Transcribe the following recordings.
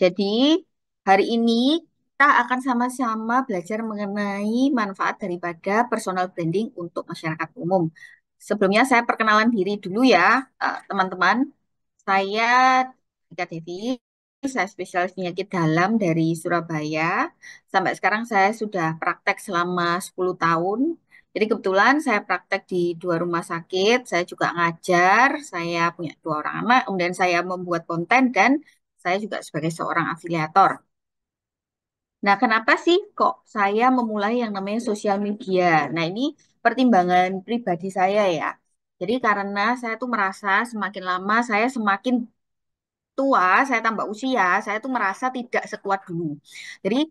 Jadi, hari ini kita akan sama-sama belajar mengenai manfaat daripada personal branding untuk masyarakat umum. Sebelumnya saya perkenalan diri dulu ya, teman-teman. Saya Tika Devi, saya spesialis penyakit dalam dari Surabaya. Sampai sekarang saya sudah praktek selama 10 tahun. Jadi kebetulan saya praktek di dua rumah sakit, saya juga ngajar, saya punya dua orang anak, kemudian saya membuat konten dan saya juga sebagai seorang afiliator. Nah, kenapa sih kok saya memulai yang namanya sosial media? Nah, ini pertimbangan pribadi saya ya. Jadi karena saya tuh merasa semakin lama saya semakin tua, saya tambah usia, saya tuh merasa tidak sekuat dulu. Jadi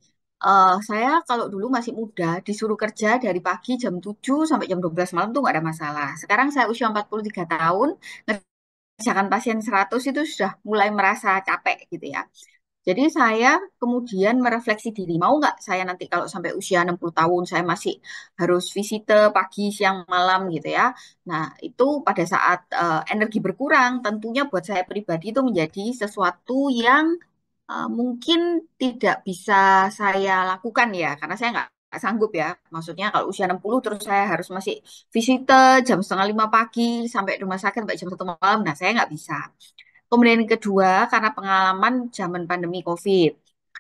saya kalau dulu masih muda, disuruh kerja dari pagi jam 7 sampai jam 12 malam tuh nggak ada masalah. Sekarang saya usia 43 tahun, ngerjakan pasien 100 itu sudah mulai merasa capek gitu ya. Jadi saya kemudian merefleksi diri, mau nggak saya nanti kalau sampai usia 60 tahun, saya masih harus visite pagi, siang, malam gitu ya. Nah, itu pada saat energi berkurang, tentunya buat saya pribadi itu menjadi sesuatu yang mungkin tidak bisa saya lakukan ya, karena saya nggak sanggup ya. Maksudnya kalau usia 60 terus saya harus masih visite jam setengah 5 pagi sampai rumah sakit sampai jam 1 malam, nah saya nggak bisa. Kemudian yang kedua, karena pengalaman zaman pandemi COVID.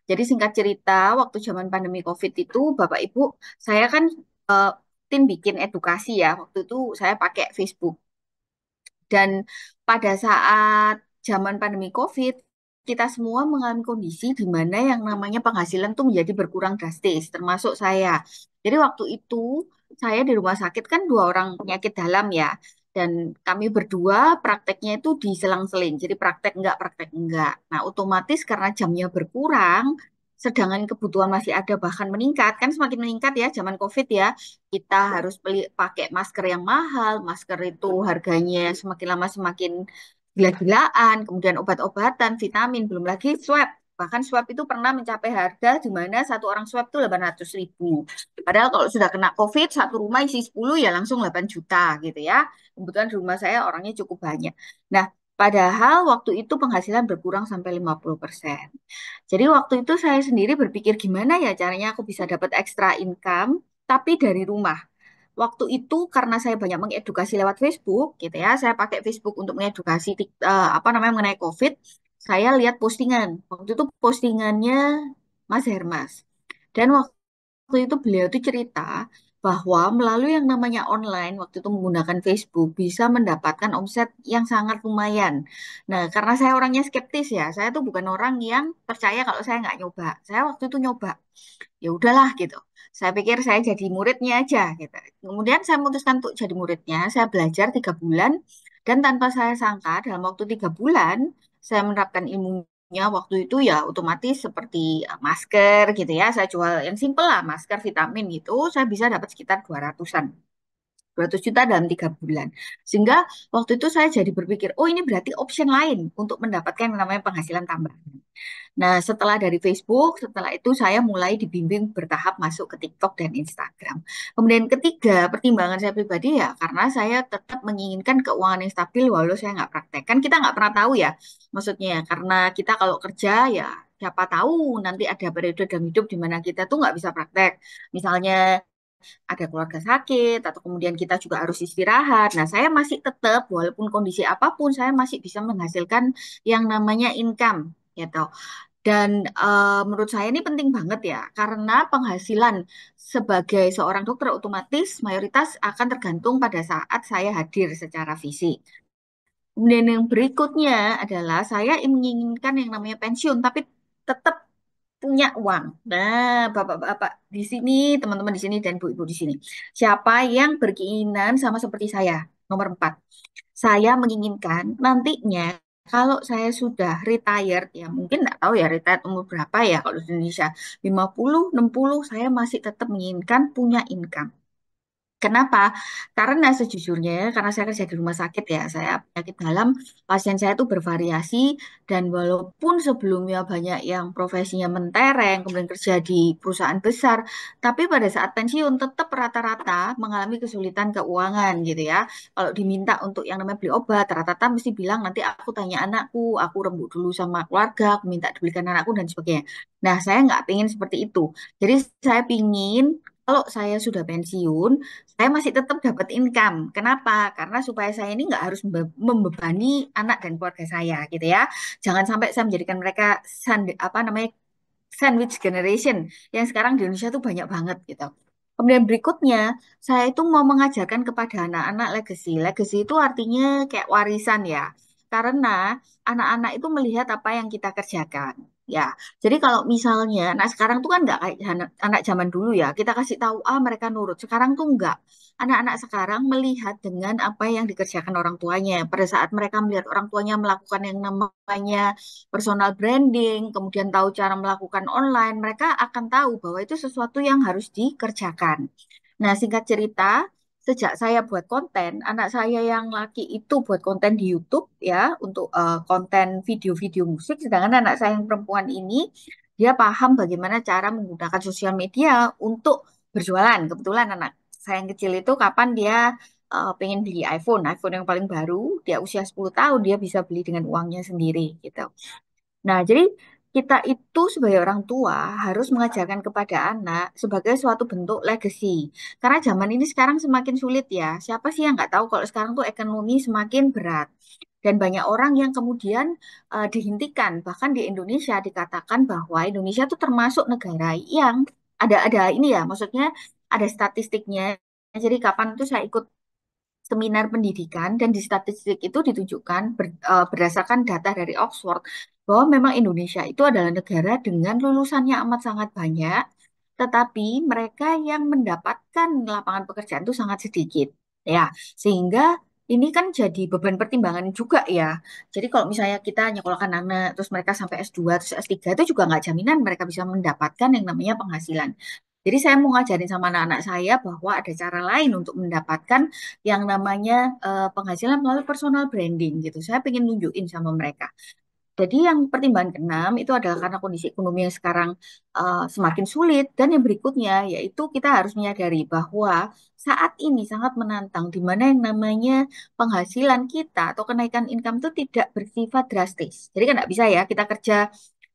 Jadi singkat cerita, waktu zaman pandemi COVID itu, Bapak Ibu, saya kan eh, tim bikin edukasi ya. Waktu itu saya pakai Facebook. Dan pada saat zaman pandemi COVID, kita semua mengalami kondisi di mana yang namanya penghasilan tuh menjadi berkurang drastis, termasuk saya. Jadi waktu itu saya di rumah sakit kan dua orang penyakit dalam ya. Dan kami berdua prakteknya itu diselang-seling. Jadi praktek enggak, praktek enggak. Nah, otomatis karena jamnya berkurang, sedangkan kebutuhan masih ada bahkan meningkat, kan semakin meningkat ya zaman COVID ya. Kita harus beli pakai masker yang mahal, masker itu harganya semakin lama semakin gila-gilaan, kemudian obat-obatan, vitamin, belum lagi swab. Bahkan swab itu pernah mencapai harga di mana satu orang swab itu 800.000. Padahal kalau sudah kena COVID, satu rumah isi 10 ya langsung 8 juta gitu ya. Kebetulan di rumah saya orangnya cukup banyak. Nah, padahal waktu itu penghasilan berkurang sampai 50%. Jadi waktu itu saya sendiri berpikir gimana ya caranya aku bisa dapat extra income tapi dari rumah. Waktu itu karena saya banyak mengedukasi lewat Facebook gitu ya, saya pakai Facebook untuk mengedukasi apa namanya mengenai COVID. Saya lihat postingan. Waktu itu postingannya Mas Hermas. Dan waktu itu beliau itu cerita bahwa melalui yang namanya online, waktu itu menggunakan Facebook, bisa mendapatkan omset yang sangat lumayan. Nah, karena saya orangnya skeptis ya, saya tuh bukan orang yang percaya kalau saya nggak nyoba. Saya waktu itu nyoba, ya udahlah gitu. Saya pikir saya jadi muridnya aja gitu. Kemudian saya memutuskan untuk jadi muridnya, saya belajar 3 bulan, dan tanpa saya sangka dalam waktu 3 bulan, saya menerapkan ilmunya waktu itu ya otomatis seperti masker gitu ya. Saya jual yang simpel lah, masker, vitamin gitu. Saya bisa dapat sekitar 200-an. 200 juta dalam 3 bulan. Sehingga waktu itu saya jadi berpikir, oh ini berarti option lain untuk mendapatkan yang namanya penghasilan tambahan. Nah, setelah dari Facebook, setelah itu saya mulai dibimbing bertahap masuk ke TikTok dan Instagram. Kemudian ketiga, pertimbangan saya pribadi ya, karena saya tetap menginginkan keuangan yang stabil walau saya nggak praktek. Kan kita nggak pernah tahu ya, maksudnya ya, karena kita kalau kerja ya siapa tahu nanti ada periode dalam hidup di mana kita tuh nggak bisa praktek. Misalnya ada keluarga sakit atau kemudian kita juga harus istirahat. Nah, saya masih tetap walaupun kondisi apapun saya masih bisa menghasilkan yang namanya income gitu. Dan menurut saya ini penting banget ya, karena penghasilan sebagai seorang dokter otomatis mayoritas akan tergantung pada saat saya hadir secara fisik. Kemudian yang berikutnya adalah saya menginginkan yang namanya pensiun, tapi tetap punya uang. Nah, bapak-bapak di sini, teman-teman di sini, dan ibu-ibu di sini. Siapa yang berkeinginan sama seperti saya? Nomor 4. Saya menginginkan nantinya kalau saya sudah retired, ya mungkin nggak tahu ya retired umur berapa ya kalau di Indonesia. 50, 60, saya masih tetap menginginkan punya income. Kenapa? Karena sejujurnya, karena saya kerja di rumah sakit ya, saya penyakit dalam, pasien saya itu bervariasi, dan walaupun sebelumnya banyak yang profesinya mentereng, kemudian kerja di perusahaan besar, tapi pada saat pensiun tetap rata-rata mengalami kesulitan keuangan gitu ya. Kalau diminta untuk yang namanya beli obat, rata-rata mesti bilang nanti aku tanya anakku, aku rembuk dulu sama keluarga, aku minta dibelikan anakku dan sebagainya. Nah, saya nggak pengen seperti itu. Jadi saya pingin kalau saya sudah pensiun, saya masih tetap dapat income. Kenapa? Karena supaya saya ini nggak harus membebani anak dan keluarga saya, gitu ya. Jangan sampai saya menjadikan mereka apa namanya sandwich generation yang sekarang di Indonesia tuh banyak banget gitu. Kemudian berikutnya, saya itu mau mengajarkan kepada anak-anak legacy. Legacy itu artinya kayak warisan ya. Karena anak-anak itu melihat apa yang kita kerjakan. Ya, jadi kalau misalnya, nah sekarang tuh kan nggak kayak anak zaman dulu ya, kita kasih tahu ah mereka nurut. Sekarang tuh nggak. Anak-anak sekarang melihat dengan apa yang dikerjakan orang tuanya. Pada saat mereka melihat orang tuanya melakukan yang namanya personal branding, kemudian tahu cara melakukan online, mereka akan tahu bahwa itu sesuatu yang harus dikerjakan. Nah, singkat cerita, sejak saya buat konten, anak saya yang laki itu buat konten di YouTube ya, untuk konten video-video musik, sedangkan anak saya yang perempuan ini, dia paham bagaimana cara menggunakan sosial media untuk berjualan. Kebetulan anak saya yang kecil itu kapan dia pengen beli iPhone, iPhone yang paling baru, dia usia 10 tahun, dia bisa beli dengan uangnya sendiri gitu. Nah, jadi kita itu sebagai orang tua harus mengajarkan kepada anak sebagai suatu bentuk legacy. Karena zaman ini sekarang semakin sulit ya. Siapa sih yang nggak tahu kalau sekarang tuh ekonomi semakin berat. Dan banyak orang yang kemudian dihentikan. Bahkan di Indonesia dikatakan bahwa Indonesia itu termasuk negara yang ada ini ya, maksudnya ada statistiknya. Jadi kapan tuh saya ikut seminar pendidikan dan di statistik itu ditunjukkan berdasarkan data dari Oxford bahwa memang Indonesia itu adalah negara dengan lulusannya amat sangat banyak, tetapi mereka yang mendapatkan lapangan pekerjaan itu sangat sedikit. Ya, sehingga ini kan jadi beban pertimbangan juga ya. Jadi kalau misalnya kita nyekolahkan anak, terus mereka sampai S2, terus S3, itu juga nggak jaminan mereka bisa mendapatkan yang namanya penghasilan. Jadi saya mau ngajarin sama anak-anak saya bahwa ada cara lain untuk mendapatkan yang namanya penghasilan melalui personal branding gitu. Saya pengen nunjukin sama mereka. Jadi yang pertimbangan keenam itu adalah karena kondisi ekonomi yang sekarang semakin sulit dan yang berikutnya yaitu kita harus menyadari bahwa saat ini sangat menantang di mana yang namanya penghasilan kita atau kenaikan income itu tidak bersifat drastis. Jadi kan nggak bisa ya kita kerja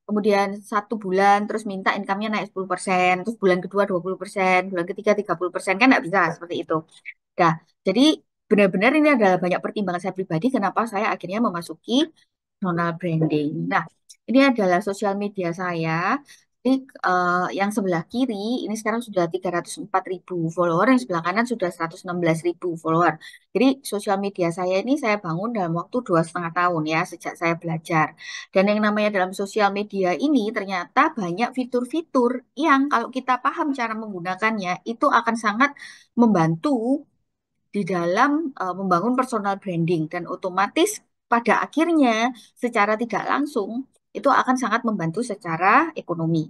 kemudian 1 bulan terus minta income-nya naik 10%, terus bulan kedua 20%, bulan ketiga 30%, kan nggak bisa seperti itu. Nah, jadi benar-benar ini adalah banyak pertimbangan saya pribadi kenapa saya akhirnya memasuki personal branding. Nah, ini adalah sosial media saya. Jadi, yang sebelah kiri ini sekarang sudah 304.000 follower, yang sebelah kanan sudah 116.000 follower. Jadi sosial media saya ini saya bangun dalam waktu 2,5 tahun ya sejak saya belajar. Dan yang namanya dalam sosial media ini ternyata banyak fitur-fitur yang kalau kita paham cara menggunakannya itu akan sangat membantu di dalam membangun personal branding dan otomatis pada akhirnya secara tidak langsung itu akan sangat membantu secara ekonomi.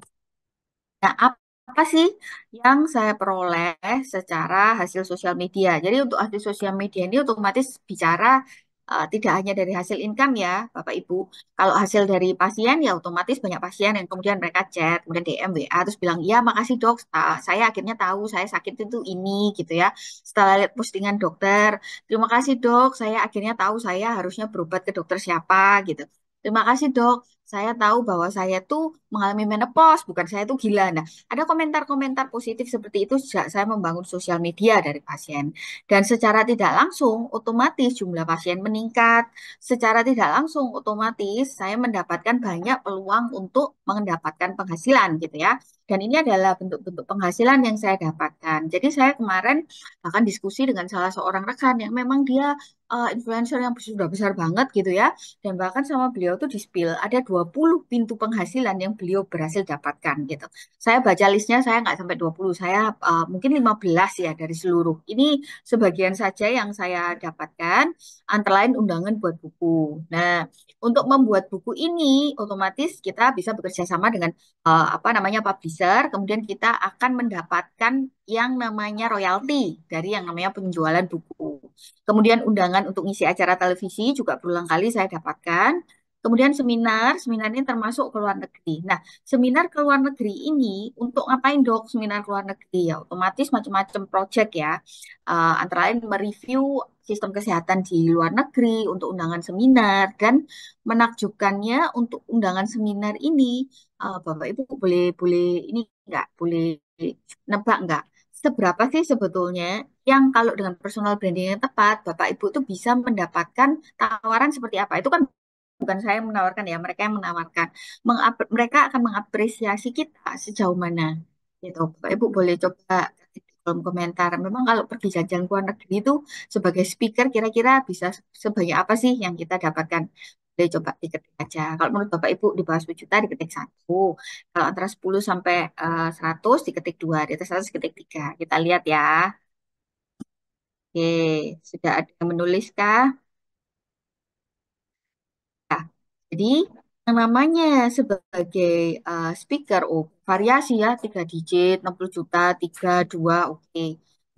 Nah, apa sih yang saya peroleh secara hasil sosial media? Jadi untuk hasil sosial media ini otomatis bicara tidak hanya dari hasil income ya, Bapak Ibu. Kalau hasil dari pasien ya otomatis banyak pasien yang kemudian mereka chat, kemudian DM, WA, terus bilang, ya makasih dok, saya akhirnya tahu saya sakit itu ini gitu ya. Setelah lihat postingan dokter, terima kasih dok, saya akhirnya tahu saya harusnya berobat ke dokter siapa gitu. Terima kasih dok, saya tahu bahwa saya tuh mengalami menopause, bukan saya tuh gila. Nah, ada komentar-komentar positif seperti itu sejak saya membangun sosial media dari pasien. Dan secara tidak langsung, otomatis jumlah pasien meningkat. Secara tidak langsung, otomatis saya mendapatkan banyak peluang untuk mendapatkan penghasilan gitu ya. Dan ini adalah bentuk-bentuk penghasilan yang saya dapatkan. Jadi saya kemarin bahkan diskusi dengan salah seorang rekan yang memang dia influencer yang sudah besar banget gitu ya. Dan bahkan sama beliau tuh di spill ada 20 pintu penghasilan yang beliau berhasil dapatkan gitu. Saya baca listnya saya nggak sampai 20, saya mungkin 15 ya dari seluruh. Ini sebagian saja yang saya dapatkan, antara lain undangan buat buku. Nah, untuk membuat buku ini otomatis kita bisa bekerja sama dengan apa namanya publisher publisher, kemudian kita akan mendapatkan yang namanya royalti dari yang namanya penjualan buku. Kemudian undangan untuk ngisi acara televisi juga berulang kali saya dapatkan. Kemudian seminar, seminar ini termasuk ke luar negeri. Nah, seminar ke luar negeri ini untuk ngapain dok seminar ke luar negeri ya? Otomatis macam-macam project ya. Antara lain mereview sistem kesehatan di luar negeri untuk undangan seminar dan menakjubkannya untuk undangan seminar ini, Bapak Ibu boleh boleh ini nggak boleh nebak nggak? Seberapa sih sebetulnya yang kalau dengan personal branding yang tepat, Bapak Ibu tuh bisa mendapatkan tawaran seperti apa? Itu kan bukan saya yang menawarkan ya, mereka yang menawarkan. Mereka akan mengapresiasi kita sejauh mana. Gitu. Bapak Ibu boleh coba ketik di kolom komentar. Memang kalau pergi jajan ke luar negeri itu sebagai speaker kira-kira bisa sebanyak apa sih yang kita dapatkan? Boleh coba diketik aja. Kalau menurut Bapak Ibu di bawah 10 juta diketik satu. Kalau antara 10 sampai 100 diketik dua. Di atas 100 diketik tiga. Kita lihat ya. Oke, sudah ada yang menulis kah? Jadi yang namanya sebagai speaker, oh variasi ya, 3 digit, 60 juta, 3, 2, oke.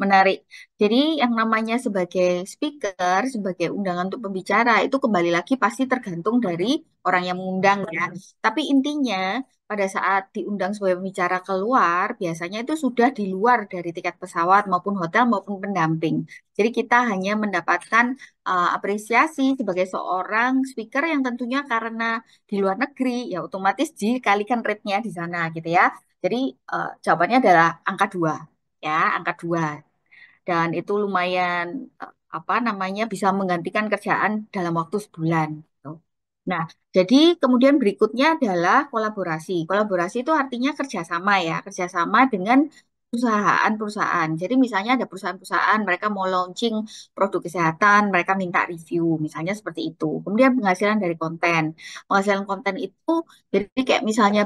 Menarik. Jadi yang namanya sebagai speaker, sebagai undangan untuk pembicara, itu kembali lagi pasti tergantung dari orang yang mengundang ya. Tapi intinya pada saat diundang sebagai pembicara keluar, biasanya itu sudah di luar dari tiket pesawat maupun hotel maupun pendamping. Jadi kita hanya mendapatkan apresiasi sebagai seorang speaker yang tentunya karena di luar negeri ya otomatis dikalikan rate-nya di sana gitu ya. Jadi jawabannya adalah angka 2 ya, angka 2 dan itu lumayan apa namanya bisa menggantikan kerjaan dalam waktu sebulan gitu. Nah, jadi kemudian berikutnya adalah kolaborasi. Kolaborasi itu artinya kerjasama ya, kerjasama dengan perusahaan-perusahaan. Jadi misalnya ada perusahaan-perusahaan mereka mau launching produk kesehatan, mereka minta review, misalnya seperti itu. Kemudian penghasilan dari konten. Penghasilan konten itu jadi kayak misalnya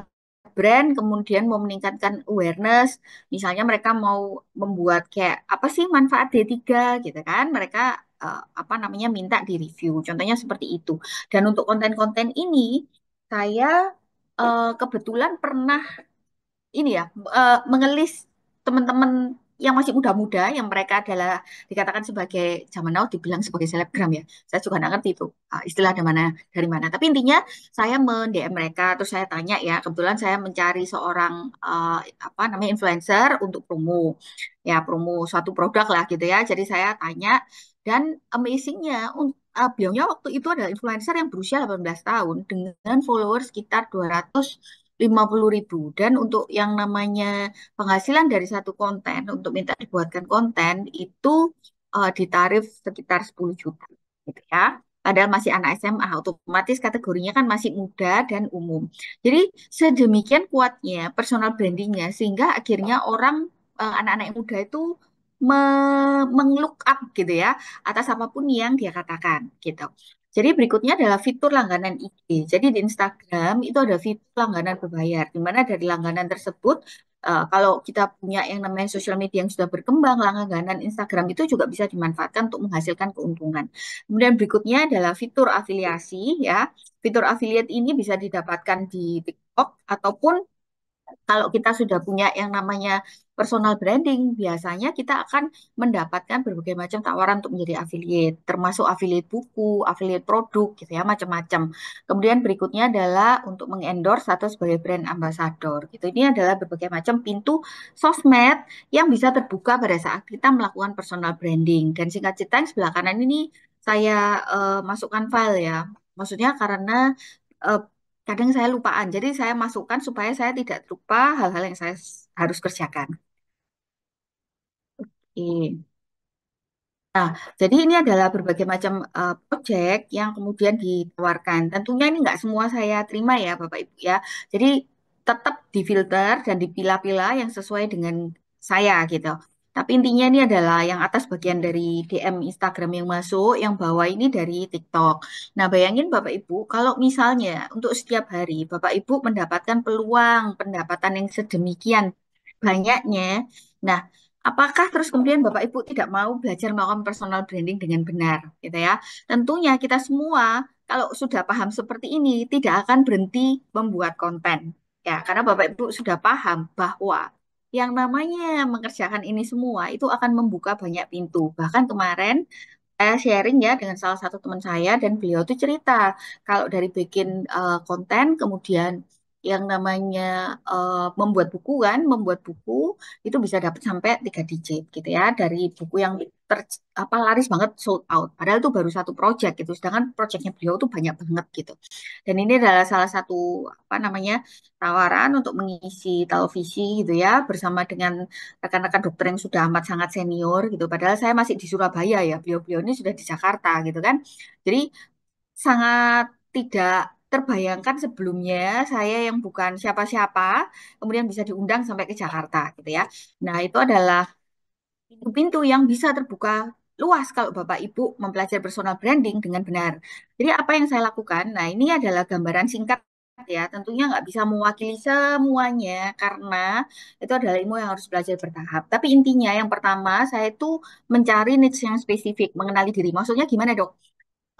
brand kemudian mau meningkatkan awareness, misalnya mereka mau membuat kayak apa sih manfaat D3 gitu kan, mereka apa namanya minta di review. Contohnya seperti itu. Dan untuk konten-konten ini saya kebetulan pernah ini ya mengelis teman-teman yang masih muda-muda yang mereka adalah dikatakan sebagai zaman now dibilang sebagai selebgram ya. Saya juga nggak ngerti itu istilah dari mana. Tapi intinya saya men-DM mereka terus saya tanya ya, kebetulan saya mencari seorang apa namanya influencer untuk promo. Ya, promo suatu produk lah gitu ya. Jadi saya tanya dan amazingnya beliaunya waktu itu adalah influencer yang berusia 18 tahun dengan followers sekitar 250.000 dan untuk yang namanya penghasilan dari satu konten untuk minta dibuatkan konten itu ditarif sekitar 10 juta gitu ya. Padahal masih anak SMA, otomatis kategorinya kan masih muda dan umum. Jadi sedemikian kuatnya personal brandingnya sehingga akhirnya orang anak-anak yang muda itu meng-look up gitu ya atas apapun yang dia katakan gitu. Jadi berikutnya adalah fitur langganan IG. Jadi di Instagram itu ada fitur langganan berbayar, di mana dari langganan tersebut, kalau kita punya yang namanya sosial media yang sudah berkembang, langganan Instagram itu juga bisa dimanfaatkan untuk menghasilkan keuntungan. Kemudian berikutnya adalah fitur afiliasi, ya. Fitur affiliate ini bisa didapatkan di TikTok ataupun kalau kita sudah punya yang namanya personal branding, biasanya kita akan mendapatkan berbagai macam tawaran untuk menjadi affiliate, termasuk affiliate buku, affiliate produk, gitu ya, macam-macam. Kemudian berikutnya adalah untuk mengendorse atau sebagai brand ambassador, gitu. Ini adalah berbagai macam pintu sosmed yang bisa terbuka pada saat kita melakukan personal branding. Dan singkat cerita yang sebelah kanan ini saya masukkan file ya. Maksudnya karena eh, kadang saya lupaan. Jadi saya masukkan supaya saya tidak lupa hal-hal yang saya harus kerjakan. Oke. Nah, jadi ini adalah berbagai macam proyek yang kemudian ditawarkan. Tentunya ini nggak semua saya terima ya, Bapak Ibu ya. Jadi tetap difilter dan dipilah-pilah yang sesuai dengan saya gitu. Tapi intinya ini adalah yang atas bagian dari DM Instagram yang masuk, yang bawah ini dari TikTok. Nah, bayangin Bapak Ibu, kalau misalnya untuk setiap hari Bapak Ibu mendapatkan peluang pendapatan yang sedemikian banyaknya. Nah, apakah terus kemudian Bapak Ibu tidak mau belajar melakukan personal branding dengan benar, gitu ya? Tentunya kita semua kalau sudah paham seperti ini tidak akan berhenti membuat konten. Ya, karena Bapak Ibu sudah paham bahwa yang namanya mengerjakan ini semua itu akan membuka banyak pintu. Bahkan kemarin saya sharing ya dengan salah satu teman saya dan beliau tuh cerita kalau dari bikin konten kemudian yang namanya membuat buku kan, membuat buku itu bisa dapat sampai 3 digit gitu ya dari buku yang apa laris banget sold out. Padahal itu baru satu project gitu. Sedangkan projectnya beliau tuh banyak banget gitu. Dan ini adalah salah satu apa namanya tawaran untuk mengisi televisi gitu ya bersama dengan rekan-rekan dokter yang sudah amat sangat senior gitu. Padahal saya masih di Surabaya ya, beliau-beliau ini sudah di Jakarta gitu kan. Jadi sangat tidak terbayangkan sebelumnya saya yang bukan siapa-siapa kemudian bisa diundang sampai ke Jakarta gitu ya. Nah, itu adalah pintu-pintu yang bisa terbuka luas kalau Bapak Ibu mempelajari personal branding dengan benar. Jadi apa yang saya lakukan? Nah, ini adalah gambaran singkat ya. Tentunya nggak bisa mewakili semuanya karena itu adalah ilmu yang harus belajar bertahap. Tapi intinya yang pertama saya itu mencari niche yang spesifik, mengenali diri. Maksudnya gimana, Dok?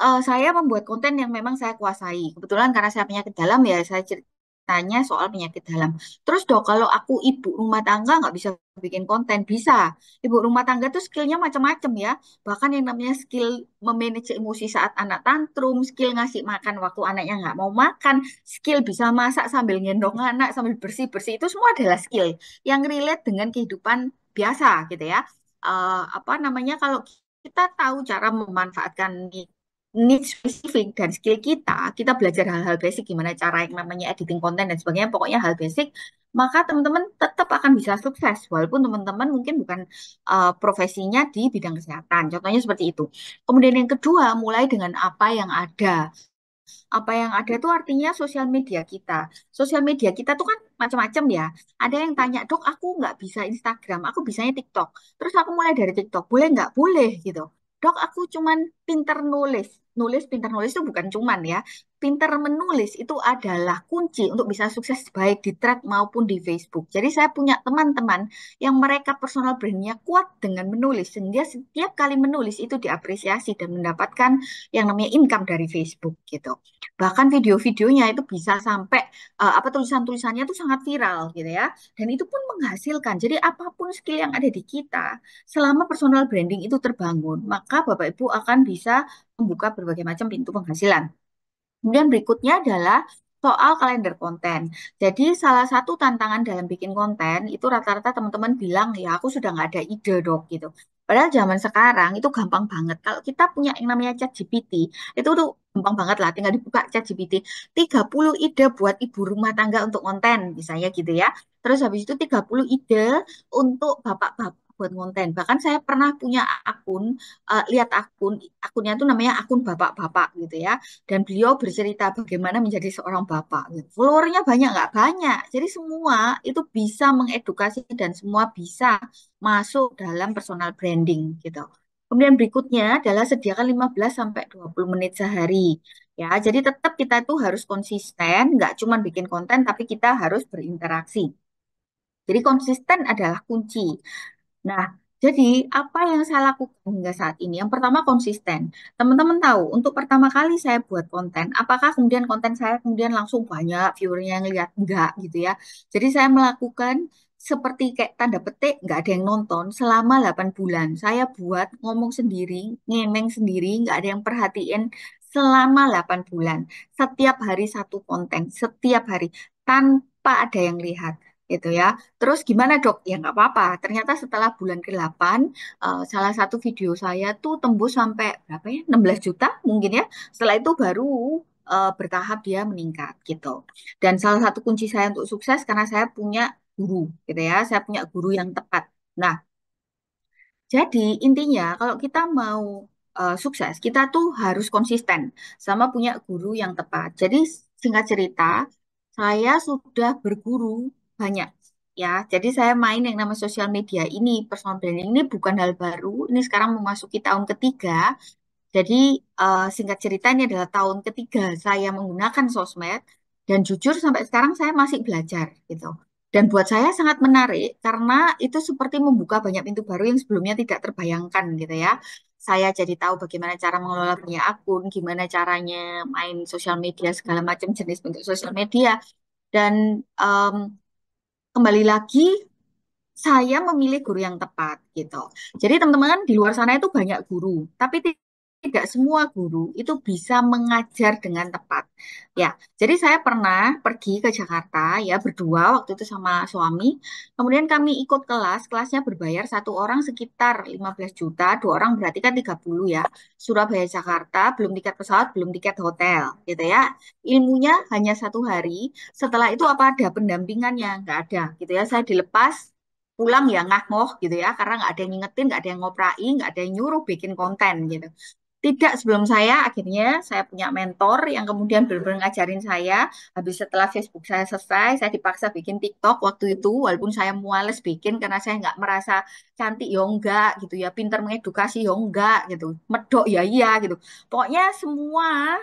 Saya membuat konten yang memang saya kuasai. Kebetulan karena saya penyakit dalam ya, saya ceritanya soal penyakit dalam. Terus dok, kalau aku ibu rumah tangga nggak bisa bikin konten, bisa. Ibu rumah tangga tuh skillnya macam-macam ya. Bahkan yang namanya skill memanage emosi saat anak tantrum, skill ngasih makan waktu anaknya nggak mau makan, skill bisa masak sambil gendong anak, sambil bersih-bersih, itu semua adalah skill yang relate dengan kehidupan biasa gitu ya. Apa namanya, kalau kita tahu cara memanfaatkan niche spesifik dan skill kita, kita belajar hal-hal basic gimana cara yang namanya editing konten dan sebagainya, pokoknya hal basic, maka teman-teman tetap akan bisa sukses walaupun teman-teman mungkin bukan profesinya di bidang kesehatan. Contohnya seperti itu. Kemudian yang kedua, mulai dengan apa yang ada. Apa yang ada itu artinya sosial media kita. Sosial media kita tuh kan macam-macam ya. Ada yang tanya, dok, aku nggak bisa Instagram, aku bisanya TikTok. Terus aku mulai dari TikTok, boleh nggak? Boleh gitu. Dok, aku cuman pinter nulis. Pinter nulis itu bukan cuman ya. Pinter menulis itu adalah kunci untuk bisa sukses baik di thread maupun di Facebook. Jadi saya punya teman-teman yang mereka personal brandnya kuat dengan menulis. Sehingga setiap kali menulis itu diapresiasi dan mendapatkan yang namanya income dari Facebook gitu. Bahkan video-videonya itu bisa sampai apa tulisan-tulisannya itu sangat viral gitu ya. Dan itu pun menghasilkan. Jadi apapun skill yang ada di kita, selama personal branding itu terbangun, maka Bapak Ibu akan bisa membuka berbagai macam pintu penghasilan. Kemudian berikutnya adalah soal kalender konten. Jadi salah satu tantangan dalam bikin konten itu rata-rata teman-teman bilang, ya aku sudah nggak ada ide dok gitu. Padahal zaman sekarang itu gampang banget. Kalau kita punya yang namanya ChatGPT, itu tuh gampang banget lah. Tinggal dibuka ChatGPT. 30 ide buat ibu rumah tangga untuk konten, misalnya gitu ya. Terus habis itu 30 ide untuk bapak-bapak buat konten. Bahkan saya pernah punya akun, lihat akunnya itu namanya akun bapak-bapak gitu ya dan beliau bercerita bagaimana menjadi seorang bapak. Gitu. Followernya banyak nggak? Banyak. Jadi semua itu bisa mengedukasi dan semua bisa masuk dalam personal branding gitu. Kemudian berikutnya adalah sediakan 15 sampai 20 menit sehari. Ya, jadi tetap kita itu harus konsisten, nggak cuma bikin konten, tapi kita harus berinteraksi. Jadi konsisten adalah kunci. Nah, jadi apa yang saya lakukan hingga saat ini? Yang pertama konsisten. Teman-teman tahu, untuk pertama kali saya buat konten, apakah kemudian konten saya kemudian langsung banyak viewernya yang lihat? Enggak gitu ya. Jadi saya melakukan seperti kayak tanda petik, nggak ada yang nonton selama 8 bulan. Saya buat ngomong sendiri, ngemeng sendiri, nggak ada yang perhatiin selama 8 bulan. Setiap hari satu konten, setiap hari, tanpa ada yang lihat gitu ya. Terus gimana dok? Ya nggak apa-apa. Ternyata setelah bulan ke-8, salah satu video saya tuh tembus sampai berapa ya? 16 juta mungkin ya. Setelah itu baru bertahap dia meningkat gitu. Dan salah satu kunci saya untuk sukses karena saya punya guru gitu ya. Saya punya guru yang tepat. Nah, jadi intinya kalau kita mau sukses, kita tuh harus konsisten sama punya guru yang tepat. Jadi singkat cerita, saya sudah berguru banyak ya. Jadi saya main yang nama sosial media ini, personal branding ini bukan hal baru. Ini sekarang memasuki tahun ketiga. Jadi singkat cerita ini adalah tahun ketiga saya menggunakan sosmed dan jujur sampai sekarang saya masih belajar gitu. Dan buat saya sangat menarik karena itu seperti membuka banyak pintu baru yang sebelumnya tidak terbayangkan gitu ya. Saya jadi tahu bagaimana cara mengelola banyak akun, gimana caranya main sosial media, segala macam jenis bentuk sosial media. Dan em, kembali lagi saya memilih guru yang tepat gitu. Jadi teman-teman kan di luar sana itu banyak guru, tapi tidak semua guru itu bisa mengajar dengan tepat. Ya, jadi saya pernah pergi ke Jakarta ya berdua waktu itu sama suami. Kemudian kami ikut kelas, kelasnya berbayar satu orang sekitar 15 juta, dua orang berarti kan 30 ya. Surabaya Jakarta, belum tiket pesawat, belum tiket hotel gitu ya. Ilmunya hanya 1 hari. Setelah itu apa ada pendampingannya? Nggak ada gitu ya. Saya dilepas pulang ya ngamoh gitu ya karena nggak ada yang ngingetin, nggak ada yang ngoprain, nggak ada yang nyuruh bikin konten gitu. Tidak, sebelum saya akhirnya saya punya mentor yang kemudian benar-benar ngajarin saya. Habis setelah Facebook saya selesai, saya dipaksa bikin TikTok waktu itu walaupun saya muales bikin karena saya nggak merasa cantik ya enggak gitu ya, pintar mengedukasi ya enggak gitu, medok ya iya gitu. Pokoknya semua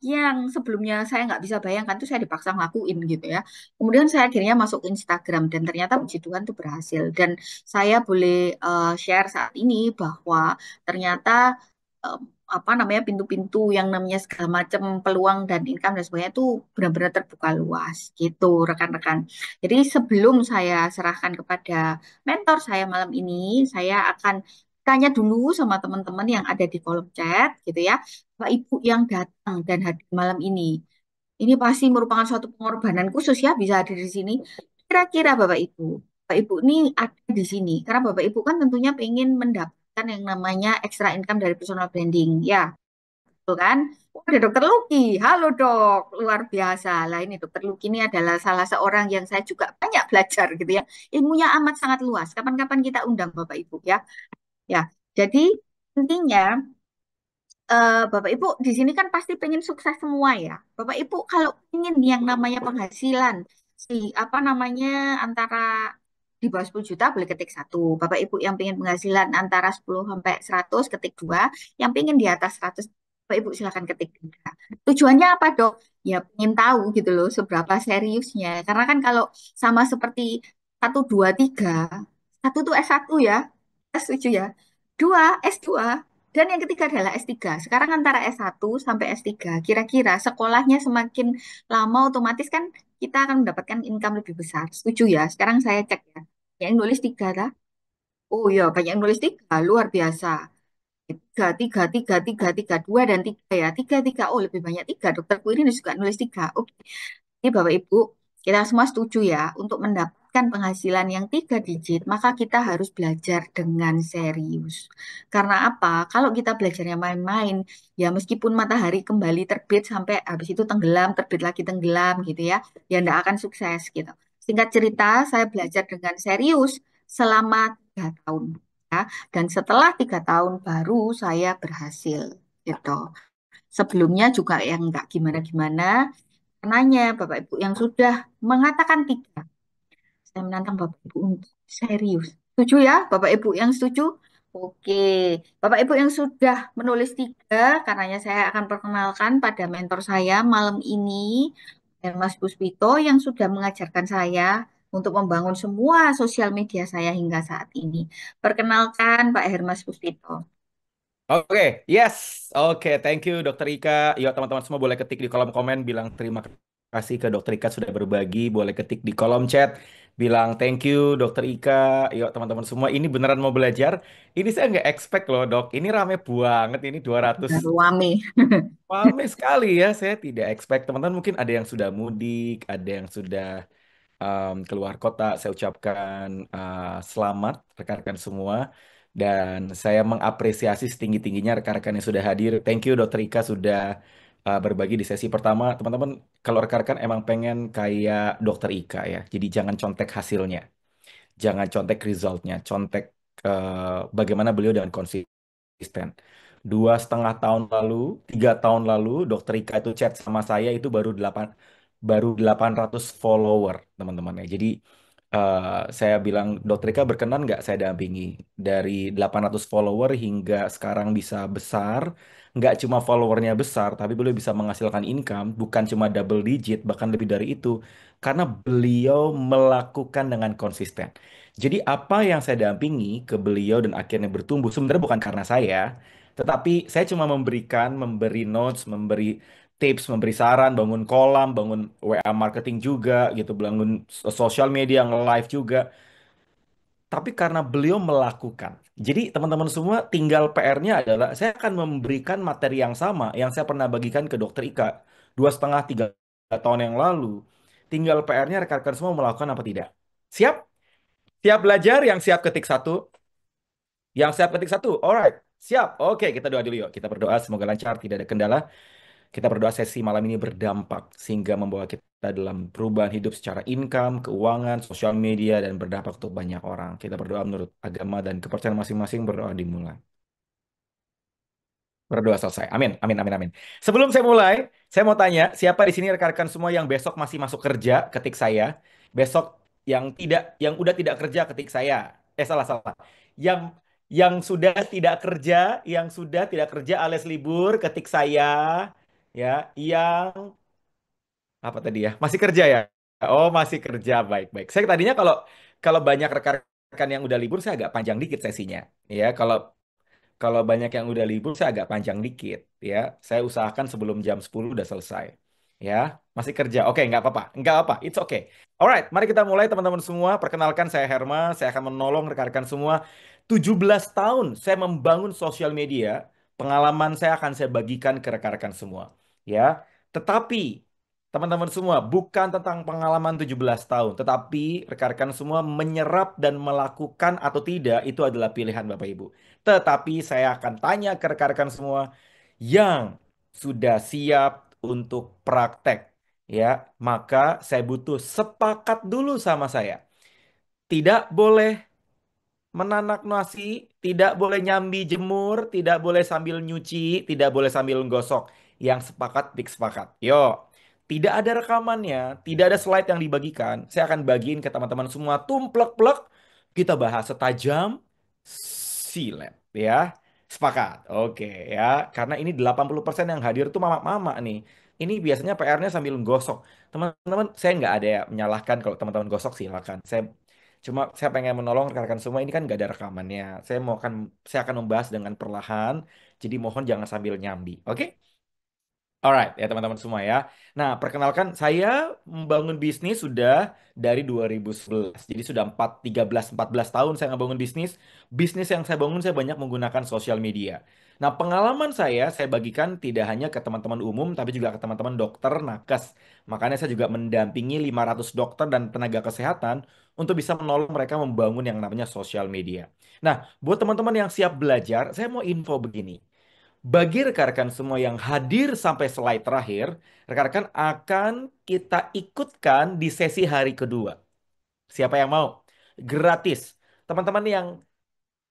yang sebelumnya saya nggak bisa bayangkan tuh saya dipaksa ngelakuin gitu ya. Kemudian saya akhirnya masuk ke Instagram dan ternyata puji Tuhan tuh berhasil. Dan saya boleh share saat ini bahwa ternyata eh, apa namanya pintu-pintu yang namanya segala macam peluang dan income dan sebagainya itu benar-benar terbuka luas gitu rekan-rekan. Jadi sebelum saya serahkan kepada mentor saya malam ini, saya akan tanya dulu sama teman-teman yang ada di kolom chat gitu ya. Bapak Ibu yang datang dan hadir malam ini. Ini pasti merupakan suatu pengorbanan khusus ya bisa hadir di sini. Kira-kira Bapak Ibu ini ada di sini karena Bapak Ibu kan tentunya pengen mendapatkan yang namanya extra income dari personal branding. Ya, betul kan? Oh, ada Dokter Luki. Halo dok, luar biasa. Lah ini Dokter Luki ini adalah salah seorang yang saya juga banyak belajar gitu ya. Ilmunya amat sangat luas. Kapan-kapan kita undang Bapak Ibu ya. Ya, jadi intinya Bapak Ibu di sini kan pasti pengen sukses semua ya. Bapak Ibu kalau ingin yang namanya penghasilan si apa namanya antara di bawah 10 juta boleh ketik satu. Bapak Ibu yang pengen penghasilan antara 10 sampai 100 ketik dua. Yang pengen di atas 100 Bapak Ibu silakan ketik tiga. Tujuannya apa dok? Ya pengen tahu gitu loh seberapa seriusnya. Karena kan kalau sama seperti satu dua tiga, satu tuh S1 ya, S7 ya. Dua, S2, dan yang ketiga adalah S3. Sekarang antara S1 sampai S3, kira-kira sekolahnya semakin lama otomatis kan kita akan mendapatkan income lebih besar. Setuju ya? Sekarang saya cek ya. Yang nulis tiga lah. Oh iya, banyak yang nulis tiga, luar biasa. Tiga, tiga, tiga, tiga, tiga, dua dan tiga ya. Tiga, tiga. Oh lebih banyak tiga. Dokterku ini juga nulis tiga. Oke. Jadi Bapak Ibu, kita semua setuju ya, untuk mendapatkan penghasilan yang 3 digit, maka kita harus belajar dengan serius. Karena apa? Kalau kita belajarnya main-main, ya meskipun matahari kembali terbit sampai habis itu tenggelam, terbit lagi tenggelam gitu ya enggak akan sukses gitu. Singkat cerita, saya belajar dengan serius selama 3 tahun. Ya. Dan setelah 3 tahun baru saya berhasil gitu. Sebelumnya juga yang enggak gimana-gimana, nanya Bapak Ibu yang sudah mengatakan tiga. Saya menantang Bapak Ibu untuk serius. Setuju ya, Bapak Ibu yang setuju? Oke, Bapak Ibu yang sudah menulis tiga, karenanya saya akan perkenalkan pada mentor saya malam ini, Mas Puspito yang sudah mengajarkan saya untuk membangun semua sosial media saya hingga saat ini. Perkenalkan Pak Hermas Puspito. Oke, yes. Oke, thank you Dokter Ika. Yuk teman-teman semua boleh ketik di kolom komen bilang terima kasih ke Dokter Ika sudah berbagi. Boleh ketik di kolom chat bilang thank you Dokter Ika. Yuk teman-teman semua ini beneran mau belajar. Ini saya nggak expect loh dok. Ini rame banget ini 200. Rame. Rame sekali ya. Saya tidak expect teman-teman mungkin ada yang sudah mudik, ada yang sudah keluar kota. Saya ucapkan selamat rekan-rekan semua. Dan saya mengapresiasi setinggi-tingginya rekan-rekan yang sudah hadir. Thank you Dokter Ika sudah berbagi di sesi pertama. Teman-teman, kalau rekan-rekan emang pengen kayak Dokter Ika ya, jadi jangan contek hasilnya. Jangan contek resultnya. Contek bagaimana beliau dengan konsisten. 2,5 tahun lalu, 3 tahun lalu, Dokter Ika itu chat sama saya itu baru 800 follower, teman-teman ya. Jadi saya bilang, Dokter Ika berkenan nggak saya dampingi dari 800 follower hingga sekarang bisa besar. Nggak cuma followernya besar, tapi beliau bisa menghasilkan income, bukan cuma double digit, bahkan lebih dari itu. Karena beliau melakukan dengan konsisten. Jadi apa yang saya dampingi ke beliau dan akhirnya bertumbuh, sebenarnya bukan karena saya, tetapi saya cuma memberi notes, memberi tips, memberi saran, bangun kolam, bangun WA marketing juga gitu, bangun sosial media nge-live juga. Tapi karena beliau melakukan. Jadi teman-teman semua tinggal PR-nya adalah saya akan memberikan materi yang sama yang saya pernah bagikan ke Dokter Ika 2,5 3 tahun yang lalu. Tinggal PR-nya rekan-rekan semua melakukan apa tidak. Siap? Siap belajar? Yang siap ketik satu? Yang siap ketik satu? Alright. Siap. Oke, kita doa dulu yuk. Kita berdoa semoga lancar, tidak ada kendala. Kita berdoa sesi malam ini berdampak sehingga membawa kita dalam perubahan hidup secara income, keuangan, sosial media, dan berdampak untuk banyak orang. Kita berdoa menurut agama dan kepercayaan masing-masing, berdoa dimulai. Berdoa selesai. Amin, amin, amin, amin. Sebelum saya mulai, saya mau tanya, siapa di sini rekan-rekan semua yang besok masih masuk kerja, ketik saya. Besok yang udah tidak kerja, ketik saya. Salah, salah. Yang yang sudah tidak kerja, yang sudah tidak kerja alias libur, ketik saya. Ya, yang apa tadi ya? Masih kerja ya? Oh, masih kerja. Baik, baik. Saya tadinya kalau kalau banyak rekan-rekan yang udah libur, saya agak panjang dikit sesinya. Ya, kalau kalau banyak yang udah libur, saya agak panjang dikit. Ya, saya usahakan sebelum jam 10 udah selesai. Ya, masih kerja. Oke, nggak apa-apa. Nggak apa. It's okay. Alright, mari kita mulai teman-teman semua. Perkenalkan saya Herma. Saya akan menolong rekan-rekan semua. 17 tahun saya membangun sosial media. Pengalaman saya akan saya bagikan ke rekan-rekan semua. Ya, tetapi teman-teman semua, bukan tentang pengalaman 17 tahun, tetapi rekan-rekan semua menyerap dan melakukan atau tidak itu adalah pilihan Bapak Ibu. Tetapi saya akan tanya ke rekan-rekan semua yang sudah siap untuk praktek, ya, maka saya butuh sepakat dulu sama saya. Tidak boleh menanak nasi, tidak boleh nyambi jemur, tidak boleh sambil nyuci, tidak boleh sambil gosok. Yang sepakat, dik sepakat. Yo, tidak ada rekamannya, tidak ada slide yang dibagikan. Saya akan bagiin ke teman-teman semua, tumplek-plek. Kita bahas setajam silet, ya. Sepakat. Oke, ya. Karena ini 80% yang hadir tuh mama-mama nih. Ini biasanya PR-nya sambil gosok. Teman-teman, saya nggak ada ya menyalahkan kalau teman-teman gosok silakan. Saya pengen menolong rekan-rekan semua ini kan gak ada rekamannya. Saya akan membahas dengan perlahan. Jadi mohon jangan sambil nyambi. Oke? Alright, ya teman-teman semua ya. Nah, perkenalkan saya membangun bisnis sudah dari 2011. Jadi sudah 14 tahun saya ngebangun bisnis. Bisnis yang saya bangun saya banyak menggunakan sosial media. Nah, pengalaman saya bagikan tidak hanya ke teman-teman umum tapi juga ke teman-teman dokter, nakes. Makanya saya juga mendampingi 500 dokter dan tenaga kesehatan untuk bisa menolong mereka membangun yang namanya sosial media. Nah, buat teman-teman yang siap belajar, saya mau info begini. Bagi rekan-rekan semua yang hadir sampai slide terakhir, rekan-rekan akan kita ikutkan di sesi hari kedua. Siapa yang mau? Gratis. Teman-teman yang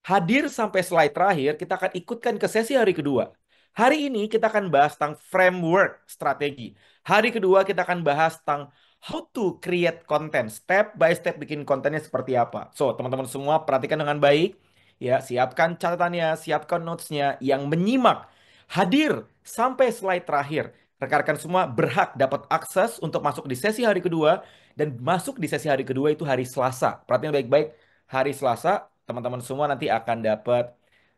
hadir sampai slide terakhir, kita akan ikutkan ke sesi hari kedua. Hari ini kita akan bahas tentang framework strategi. Hari kedua kita akan bahas tentang how to create content. Step by step bikin kontennya seperti apa. So, teman-teman semua perhatikan dengan baik. Ya, siapkan catatannya, siapkan notes-nya. Yang menyimak, hadir sampai slide terakhir. Rekan-rekan semua berhak dapat akses untuk masuk di sesi hari kedua. Dan masuk di sesi hari kedua itu hari Selasa. Perhatikan baik-baik. Hari Selasa teman-teman semua nanti akan dapat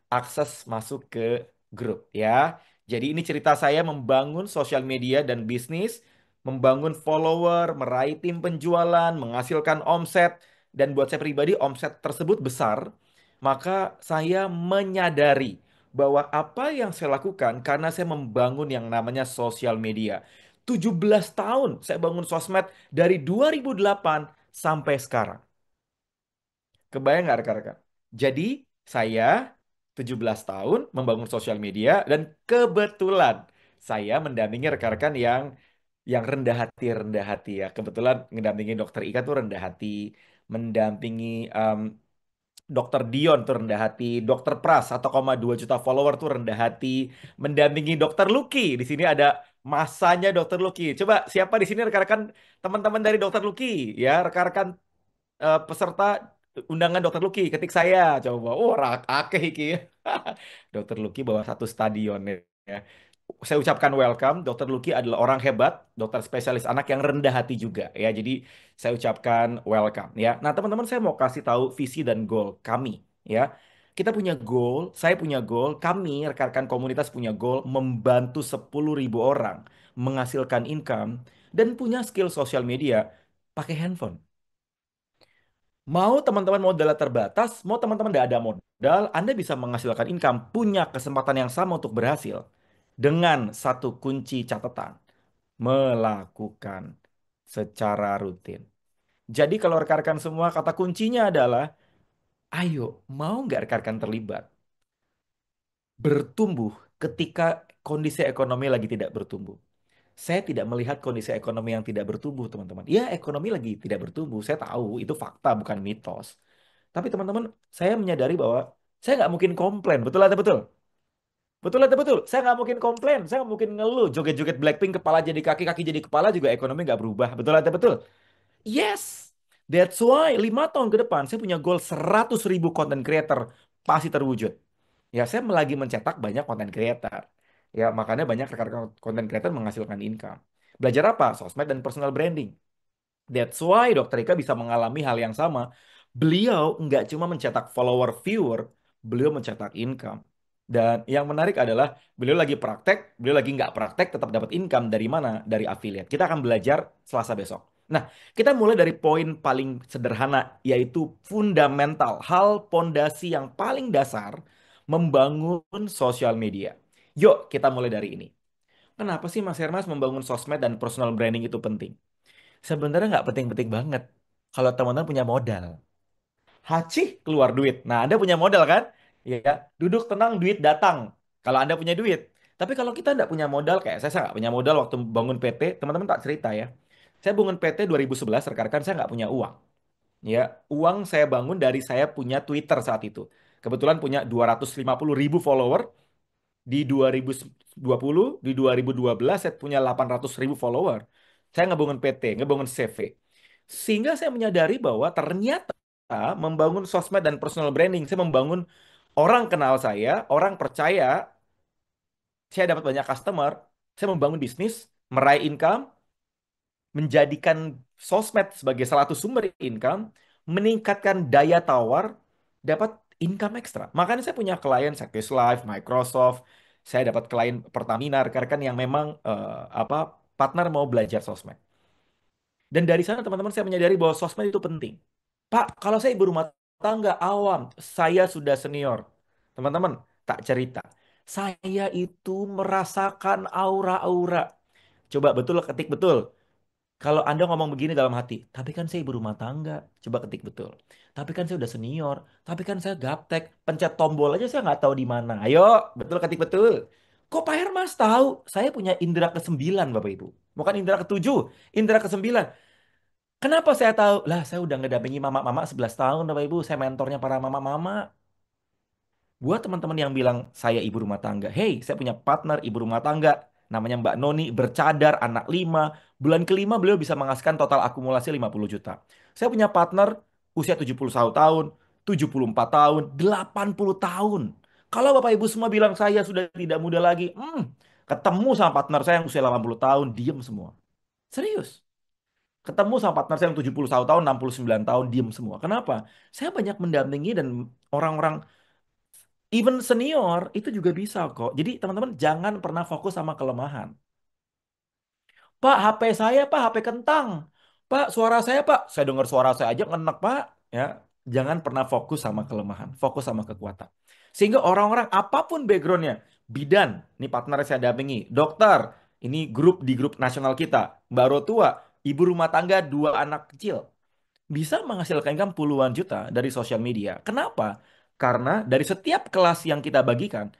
akses masuk ke grup ya. Jadi ini cerita saya membangun sosial media dan bisnis, membangun follower, meraih tim penjualan, menghasilkan omset, dan buat saya pribadi omset tersebut besar, maka saya menyadari bahwa apa yang saya lakukan karena saya membangun yang namanya sosial media. 17 tahun saya bangun sosmed dari 2008 sampai sekarang. Kebayang nggak rekan-rekan? Jadi saya 17 tahun membangun sosial media dan kebetulan saya mendampingi rekan-rekan yang rendah hati ya. Kebetulan mendampingi Dokter Ika tuh rendah hati, mendampingi Dokter Dion tuh rendah hati, Dokter Pras 1,2 juta follower tuh rendah hati, mendampingi Dokter Lucky. Di sini ada masanya Dokter Lucky. Coba siapa di sini rekan-rekan teman-teman dari Dokter Lucky ya, rekan-rekan peserta undangan Dokter Lucky ketik saya coba akeh iki Dokter Lucky bawa satu stadion ya. Saya ucapkan welcome. Dokter Lucky adalah orang hebat, dokter spesialis anak yang rendah hati juga ya. Jadi saya ucapkan welcome ya. Nah, teman-teman saya mau kasih tahu visi dan goal kami ya. Kita punya goal, saya punya goal, kami rekan-rekan komunitas punya goal membantu 10.000 orang menghasilkan income, dan punya skill sosial media pakai handphone. Mau teman-teman modalnya terbatas, mau teman-teman tidak ada modal, Anda bisa menghasilkan income, punya kesempatan yang sama untuk berhasil. Dengan satu kunci catatan, melakukan secara rutin. Jadi kalau rekan-rekan semua, kata kuncinya adalah, ayo, mau nggak rekan-rekan terlibat? Bertumbuh ketika kondisi ekonomi lagi tidak bertumbuh. Saya tidak melihat kondisi ekonomi yang tidak bertumbuh, teman-teman. Ya, ekonomi lagi tidak bertumbuh. Saya tahu itu fakta, bukan mitos. Tapi teman-teman, saya menyadari bahwa saya nggak mungkin komplain. Betul atau betul? Betul atau betul? Saya nggak mungkin komplain. Saya nggak mungkin ngeluh. Joget-joget Blackpink, kepala jadi kaki, kaki jadi kepala juga ekonomi nggak berubah. Betul atau betul? Yes. That's why 5 tahun ke depan saya punya goal 100.000 content creator pasti terwujud. Ya, saya lagi mencetak banyak content creator. Ya, makanya banyak rekan-rekan content creator menghasilkan income. Belajar apa? Sosmed dan personal branding. That's why Dokter Ika bisa mengalami hal yang sama. Beliau nggak cuma mencetak follower viewer, beliau mencetak income. Dan yang menarik adalah beliau lagi praktek, beliau lagi nggak praktek tetap dapat income dari mana? Dari affiliate. Kita akan belajar Selasa besok. Nah, kita mulai dari poin paling sederhana, yaitu fundamental, hal pondasi yang paling dasar membangun sosial media. Yuk, kita mulai dari ini. Kenapa sih Mas Hermas membangun sosmed dan personal branding itu penting? Sebenarnya nggak penting-penting banget. Kalau teman-teman punya modal. Hachi keluar duit. Nah, Anda punya modal kan? Iya. Duduk tenang, duit datang. Kalau Anda punya duit. Tapi kalau kita nggak punya modal, kayak saya nggak punya modal waktu bangun PT, teman-teman tak cerita ya. Saya bangun PT 2011, rekan-rekan saya nggak punya uang. Ya, uang saya bangun dari saya punya Twitter saat itu. Kebetulan punya 250.000 follower, di 2020, di 2012 saya punya 800.000 follower. Saya ngebangun PT, ngebangun CV. Sehingga saya menyadari bahwa ternyata membangun sosmed dan personal branding, saya membangun orang kenal saya, orang percaya, saya dapat banyak customer, saya membangun bisnis, meraih income, menjadikan sosmed sebagai salah satu sumber income, meningkatkan daya tawar, dapat income ekstra. Makanya saya punya klien Satis Life, Microsoft, saya dapat klien Pertamina, rekan-rekan yang memang apa partner mau belajar sosmed. Dan dari sana teman-teman saya menyadari bahwa sosmed itu penting. Pak, kalau saya ibu rumah tangga awam, saya sudah senior. Teman-teman, tak cerita. Saya itu merasakan aura-aura. Coba betul ketik betul. Kalau Anda ngomong begini dalam hati, tapi kan saya ibu rumah tangga. Coba ketik betul. Tapi kan saya udah senior. Tapi kan saya gaptek. Pencet tombol aja saya nggak tahu di mana. Ayo, betul ketik betul. Kok Pak Hermas tahu? Saya punya indera kesembilan, Bapak Ibu. Bukan indera ketujuh, indera kesembilan. Kenapa saya tahu? Lah, saya udah ngedampingi mama-mama 11 tahun, Bapak Ibu. Saya mentornya para mama-mama. Buat teman-teman yang bilang saya ibu rumah tangga, hey, saya punya partner ibu rumah tangga, namanya Mbak Noni, bercadar, anak 5. Bulan kelima beliau bisa menghasilkan total akumulasi 50 juta. Saya punya partner usia 71 tahun, 74 tahun, 80 tahun. Kalau Bapak Ibu semua bilang saya sudah tidak muda lagi, ketemu sama partner saya yang usia 80 tahun, diem semua. Serius. Ketemu sama partner saya yang 71 tahun, 69 tahun, diem semua. Kenapa? Saya banyak mendampingi dan orang-orang even senior itu juga bisa kok. Jadi teman-teman jangan pernah fokus sama kelemahan. Pak, HP saya, Pak, HP kentang. Pak, suara saya, Pak. Saya dengar suara saya aja ngenek, Pak. Ya, jangan pernah fokus sama kelemahan, fokus sama kekuatan. Sehingga orang-orang apapun backgroundnya, bidan, ini partner saya dampingi, dokter, ini grup nasional kita, Mbak Rotua, ibu rumah tangga, 2 anak kecil, bisa menghasilkan income puluhan juta dari sosial media. Kenapa? Karena dari setiap kelas yang kita bagikan,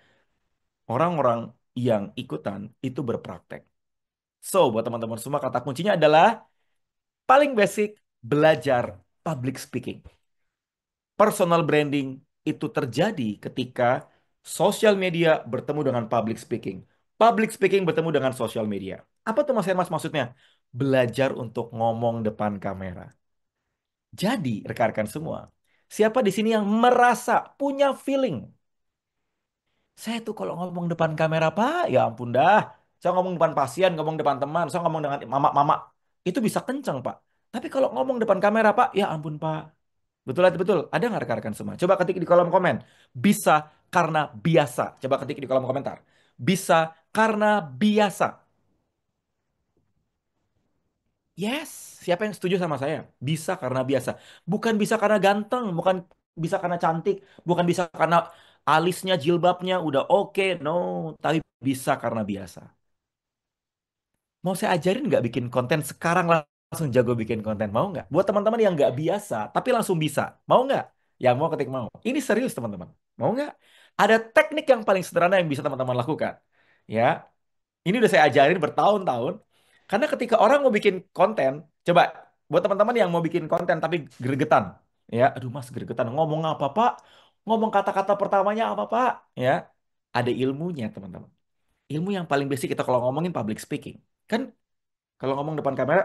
orang-orang yang ikutan itu berpraktek. So, buat teman-teman semua, kata kuncinya adalah paling basic, belajar public speaking. Personal branding itu terjadi ketika sosial media bertemu dengan public speaking. Public speaking bertemu dengan sosial media. Apa tuh Mas Hermas maksudnya? Belajar untuk ngomong depan kamera. Jadi, rekan-rekan semua, siapa di sini yang merasa punya feeling? Saya tuh kalau ngomong depan kamera, Pak, ya ampun dah. Saya ngomong depan pasien, ngomong depan teman, saya ngomong dengan mama-mama. Itu bisa kenceng, Pak. Tapi kalau ngomong depan kamera, Pak, ya ampun, Pak. Betul, betul. Ada nggak rekan-rekan semua? Coba ketik di kolom komen. Bisa karena biasa. Coba ketik di kolom komentar. Bisa karena biasa. Yes, siapa yang setuju sama saya? Bisa karena biasa. Bukan bisa karena ganteng, bukan bisa karena cantik, bukan bisa karena alisnya, jilbabnya udah oke, no. Tapi bisa karena biasa. Mau saya ajarin nggak bikin konten sekarang langsung jago bikin konten? Mau nggak? Buat teman-teman yang nggak biasa, tapi langsung bisa. Mau nggak? Yang mau ketik mau. Ini serius teman-teman. Mau nggak? Ada teknik yang paling sederhana yang bisa teman-teman lakukan. Ya, ini udah saya ajarin bertahun-tahun. Karena ketika orang mau bikin konten, coba buat teman-teman yang mau bikin konten tapi gregetan. Ya, aduh mas gregetan. Ngomong apa pak? Ngomong kata-kata pertamanya apa pak? Ya, ada ilmunya teman-teman. Ilmu yang paling basic kita kalau ngomongin public speaking. Kan kalau ngomong depan kamera,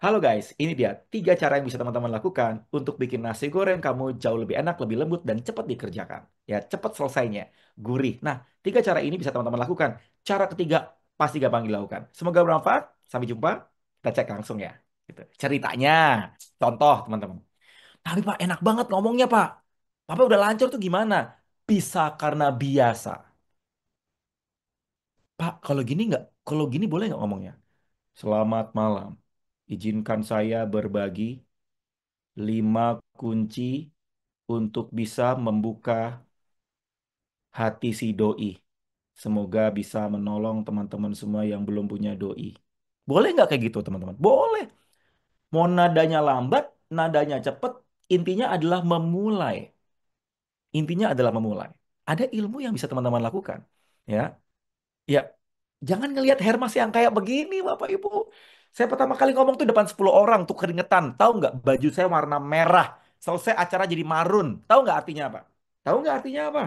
halo guys, ini dia 3 cara yang bisa teman-teman lakukan untuk bikin nasi goreng kamu jauh lebih enak, lebih lembut, dan cepat dikerjakan. Ya, cepat selesainya, gurih. Nah, 3 cara ini bisa teman-teman lakukan. Cara ketiga pasti gampang dilakukan. Semoga bermanfaat. Sampai jumpa. Kita cek langsung ya. Gitu. Ceritanya, contoh teman-teman. Tapi Pak, enak banget ngomongnya Pak. Bapak udah lancar tuh gimana? Bisa karena biasa. Pak, kalau gini nggak? Kalau gini boleh nggak ngomongnya? Selamat malam. Izinkan saya berbagi 5 kunci untuk bisa membuka hati si doi. Semoga bisa menolong teman-teman semua yang belum punya doi. Boleh nggak kayak gitu, teman-teman? Boleh. Mau nadanya lambat, nadanya cepet, intinya adalah memulai. Intinya adalah memulai. Ada ilmu yang bisa teman-teman lakukan. Ya, ya. Jangan ngelihat Hermas yang kayak begini, Bapak Ibu. Saya pertama kali ngomong tuh depan 10 orang tuh keringetan. Tahu nggak? Baju saya warna merah. Selesai acara jadi marun. Tahu nggak artinya apa? Tahu nggak artinya apa?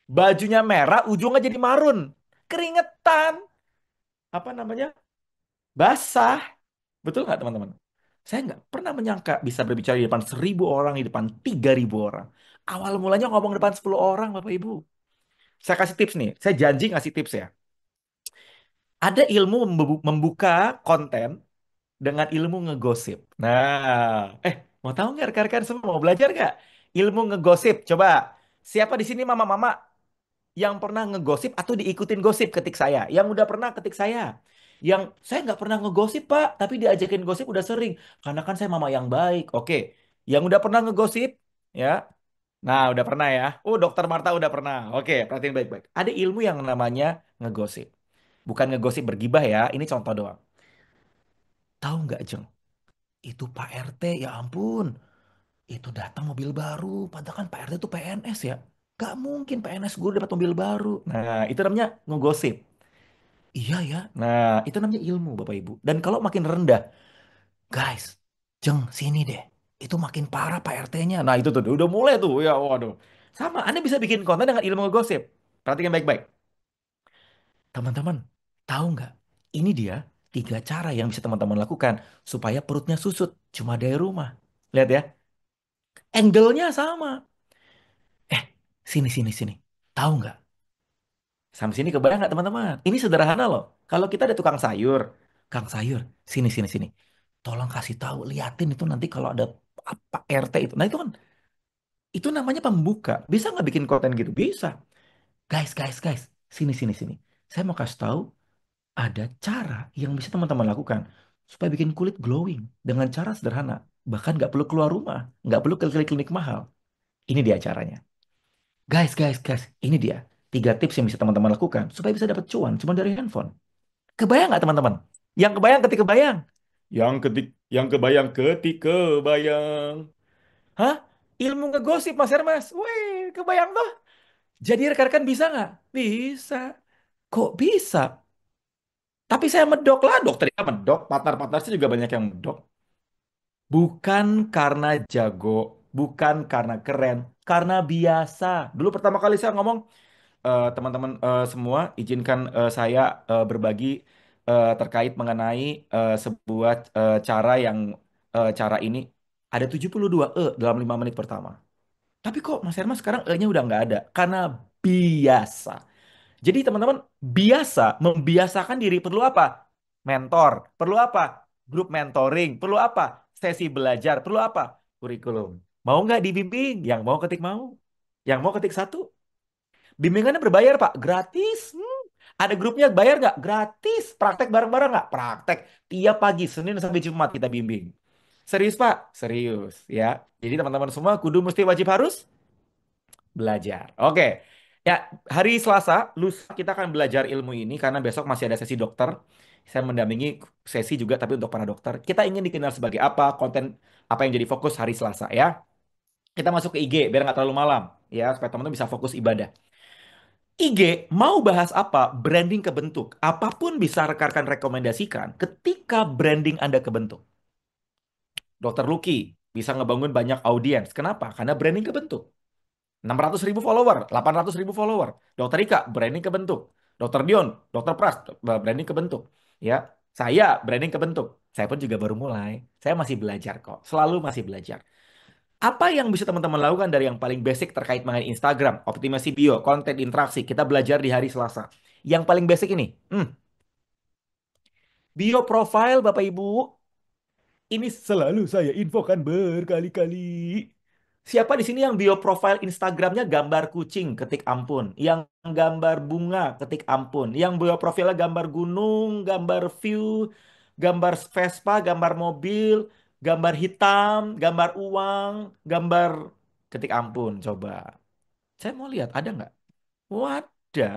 Bajunya merah, ujungnya jadi marun. Keringetan. Apa namanya? Basah. Betul nggak teman-teman? Saya nggak pernah menyangka bisa berbicara di depan 1.000 orang, di depan 3.000 orang. Awal mulanya ngomong depan 10 orang, Bapak Ibu. Saya kasih tips nih. Saya janji ngasih tips ya. Ada ilmu membuka konten dengan ilmu ngegosip. Nah, mau tahu nggak rekan-rekan semua mau belajar nggak? Ilmu ngegosip. Coba, siapa di sini mama-mama yang pernah ngegosip atau diikutin gosip ketik saya? Yang udah pernah ketik saya? Yang saya nggak pernah ngegosip Pak, tapi diajakin gosip udah sering. Karena kan saya mama yang baik. Oke, yang udah pernah ngegosip, ya. Nah, udah pernah ya. Oh, Dokter Marta udah pernah. Oke, perhatiin baik-baik. Ada ilmu yang namanya ngegosip. Bukan ngegosip bergibah ya. Ini contoh doang. Tahu nggak, Jeng? Itu Pak RT, ya ampun. Itu datang mobil baru. Padahal kan Pak RT itu PNS ya. Gak mungkin PNS gue dapat mobil baru. Nah, itu namanya ngegosip. Iya ya. Nah, itu namanya ilmu, Bapak Ibu. Dan kalau makin rendah, guys, Jeng, sini deh. Itu makin parah Pak RT-nya. Nah, itu tuh, udah mulai tuh. Ya, waduh. Sama, Anda bisa bikin konten dengan ilmu ngegosip. Perhatikan baik-baik. Teman-teman, tahu nggak? Ini dia 3 cara yang bisa teman-teman lakukan supaya perutnya susut cuma dari rumah. Lihat ya, angle-nya sama. Eh, sini, sini, sini. Tahu nggak? Sampai sini kebayang nggak teman-teman? Ini sederhana loh. Kalau kita ada tukang sayur, Kang sayur, sini, sini, sini. Tolong kasih tahu, liatin itu nanti kalau ada apa RT itu. Nah itu kan, itu namanya pembuka. Bisa nggak bikin konten gitu? Bisa. Guys, guys, guys, sini, sini, sini. Saya mau kasih tahu ada cara yang bisa teman-teman lakukan supaya bikin kulit glowing dengan cara sederhana. Bahkan nggak perlu keluar rumah, nggak perlu ke klinik-klinik mahal. Ini dia caranya. Guys, guys, guys, ini dia 3 tips yang bisa teman-teman lakukan supaya bisa dapat cuan cuma dari handphone. Kebayang nggak teman-teman? Yang kebayang ketik kebayang. Yang kebayang ketik kebayang. Hah? Ilmu ngegosip Mas Hermas. Wih, kebayang tuh. Jadi rekan-rekan bisa nggak? Bisa. Kok bisa? Tapi saya medok lah, dokter ya medok, partner-partner saya juga banyak yang medok. Bukan karena jago, bukan karena keren, karena biasa. Dulu pertama kali saya ngomong, teman-teman semua, izinkan saya berbagi terkait mengenai sebuah cara ini. Ada 72 dalam 5 menit pertama. Tapi kok Mas Herman sekarang E-nya udah nggak ada? Karena biasa. Jadi teman-teman biasa membiasakan diri perlu apa? Mentor. Perlu apa? Grup mentoring. Perlu apa? Sesi belajar. Perlu apa? Kurikulum. Mau nggak dibimbing? Yang mau ketik mau. Yang mau ketik satu. Bimbingannya berbayar Pak. Gratis. Ada grupnya bayar nggak? Gratis. Praktek bareng-bareng nggak? Praktek. Tiap pagi, Senin sampai Jumat kita bimbing. Serius, Pak? Serius, ya. Jadi teman-teman semua kudu mesti wajib harus belajar. Oke. Ya, hari Selasa, lusa kita akan belajar ilmu ini karena besok masih ada sesi dokter. Saya mendampingi sesi juga tapi untuk para dokter. Kita ingin dikenal sebagai apa, konten apa yang jadi fokus hari Selasa ya. Kita masuk ke IG biar nggak terlalu malam ya, supaya teman-teman bisa fokus ibadah. IG mau bahas apa? Branding kebentuk. Apapun bisa rekan-rekan rekomendasikan ketika branding Anda kebentuk. Dokter Lucky bisa ngebangun banyak audiens. Kenapa? Karena branding kebentuk. 600.000 follower, 800.000 follower. Dokter Ika, branding kebentuk. Dokter Dion, Dokter Pras, branding kebentuk. Ya, saya branding kebentuk. Saya pun juga baru mulai. Saya masih belajar kok. Selalu masih belajar. Apa yang bisa teman-teman lakukan dari yang paling basic terkait mengenai Instagram, optimasi bio, konten interaksi. Kita belajar di hari Selasa. Yang paling basic ini, bio profile Bapak Ibu. Ini selalu saya infokan berkali-kali. Siapa di sini yang bio profile Instagramnya gambar kucing, ketik ampun. Yang gambar bunga, ketik ampun. Yang bio profilnya gambar gunung, gambar view, gambar Vespa, gambar mobil, gambar hitam, gambar uang, gambar ketik ampun. Coba. Saya mau lihat, ada nggak? Wadah.